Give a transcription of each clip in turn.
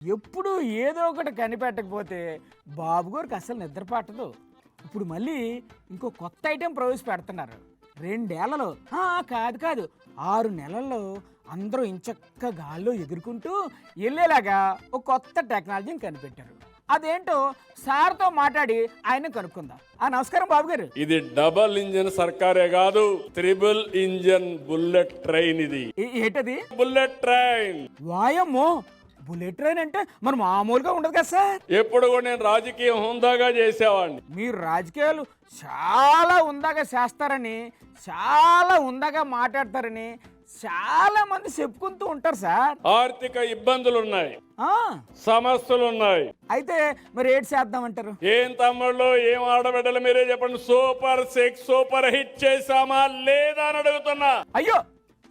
ఎప్పుడు ఏదో ఒకటి కనిపెట్టకపోతే బాబు గారికి అసలు నిద్ర పట్టదు. ఇప్పుడు మళ్ళీ ఇంకో కొత్త ఐటెం ప్రవేశపెడుతున్నారు. 2 ఏళ్లలో కాదు 6 నెలల్లో అందరూ ఇంచక్క గాల్లో ఎగురుకుంటూ వెళ్ళేలాగా ఒక కొత్త టెక్నాలజీని కనిపెట్టారు. అదేంటో సార్తో మాట్లాడి ఆయన కనుక్కుందాం. నమస్కారం బాబు గారు. ఇది డబల్ ఇంజన్ సర్కారే కాదు, 3 ఇంజన్ బుల్లెట్ ట్రైన్. ఇది ఏంటది? Bullet train. వాయమ్మో, బుల్లెట్ ట్రైన్ అంటే మరి మామూలుగా ఉండదు కదా సార్? ఎప్పుడు కూడా నేను రాజకీయం హుందాగా చేసేవాడిని. మీరు రాజకీయాలు చాలా హుందాగా చేస్తారని, చాలా హుందాగా మాట్లాడతారని చాలా మంది చెప్పుకుంటూ ఉంటారు సార్. ఆర్థిక ఇబ్బందులు ఉన్నాయి, ఆ సమస్యలు ఉన్నాయి. అయితే మరి ఏడు చేద్దామంటారు? ఏం తమ్ముళ్ళు, ఏం ఆడబిడ్డలు మీరే చెప్పండి. సూపర్ 6 సూపర్ హిట్ చేసామా లేదా అని అడుగుతున్నా. అయ్యో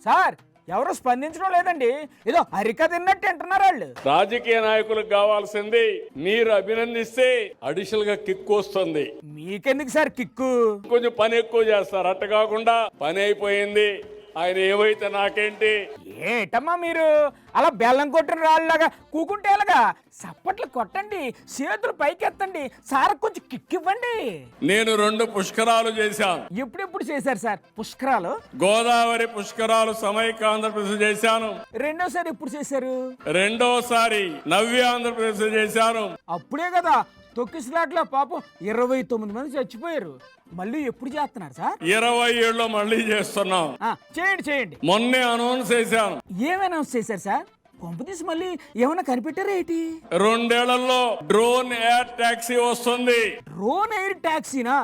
సార్, ఎవరు స్పందించడం లేదండి. ఏదో అరిక తిన్నట్టు అంటున్నారు వాళ్ళు. రాజకీయ నాయకులకు కావాల్సింది మీరు అభినందిస్తే అడిషనల్ గా కిక్ వస్తుంది. మీకెందుకు సార్ కిక్కు? కొంచెం పని ఎక్కువ చేస్తారు. అట్ట కాకుండా పని అయిపోయింది, ఆయన ఏమైతే నాకేంటి. ఏటమ్మా మీరు అలా బెల్లం కొట్టిన రాళ్ళలాగా కూకుంటే ఎలాగా? చప్పట్లు కొట్టండి, చేతులు పైకెత్తండి, సార్ కొంచెం కిక్ ఇవ్వండి. నేను 2 పుష్కరాలు చేశాను. ఎప్పుడెప్పుడు చేశారు సార్ పుష్కరాలు? గోదావరి పుష్కరాలు సమైక్య ఆంధ్రప్రదేశ్ చేశాను. రెండోసారి ఎప్పుడు చేశారు? రెండోసారి నవ్య ఆంధ్రప్రదేశ్ చేశాను. అప్పుడే కదా తొక్కిసలాట్లో పాపం 29 మంది చచ్చిపోయారు. మళ్ళీ ఎప్పుడు చేస్తున్నారు సార్? 27లో మళ్ళీ చేస్తున్నాం. చేయండి. మొన్నే అనౌన్స్ చేశాను. ఏం అనౌన్స్ చేశారు సార్? కొంపతీసి మళ్ళీ ఏమైనా కనిపెట్టారా ఏంటి? 2 ఏళ్లలో డ్రోన్ ఎయిర్ టాక్సీ వస్తుంది. డ్రోన్ ఎయిర్ టాక్సీనా?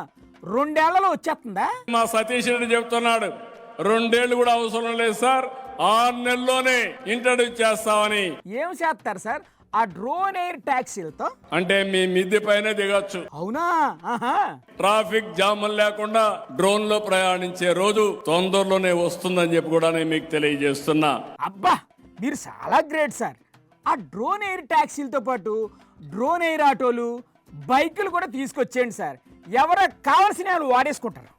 2 ఏళ్లలో వచ్చేస్తుందా? మా సతీష్ రెడ్డి చెప్తున్నాడు 2 ఏళ్ళు కూడా అవసరం లేదు సార్, 6 నెలల్లోనే ఇంట్రడ్యూస్ చేస్తామని. ఏం చేస్తారు సార్ ఆ డ్రోన్ ఎయిర్ టాక్సీలతో? అంటే మీ మిద్దె పైన దిగొచ్చు. అవునా? ట్రాఫిక్ జాములు లేకుండా డ్రోన్ లో ప్రయాణించే రోజు తొందరలోనే వస్తుందని చెప్పి కూడా నేను మీకు తెలియజేస్తున్నా. అబ్బా, మీరు చాలా గ్రేట్ సార్. ఆ డ్రోన్ ఎయిర్ టాక్సీలతో పాటు డ్రోన్ ఎయిర్ ఆటోలు, బైకులు కూడా తీసుకొచ్చేయండి సార్. ఎవరో కావాల్సిన వాళ్ళు వాడేసుకుంటారు.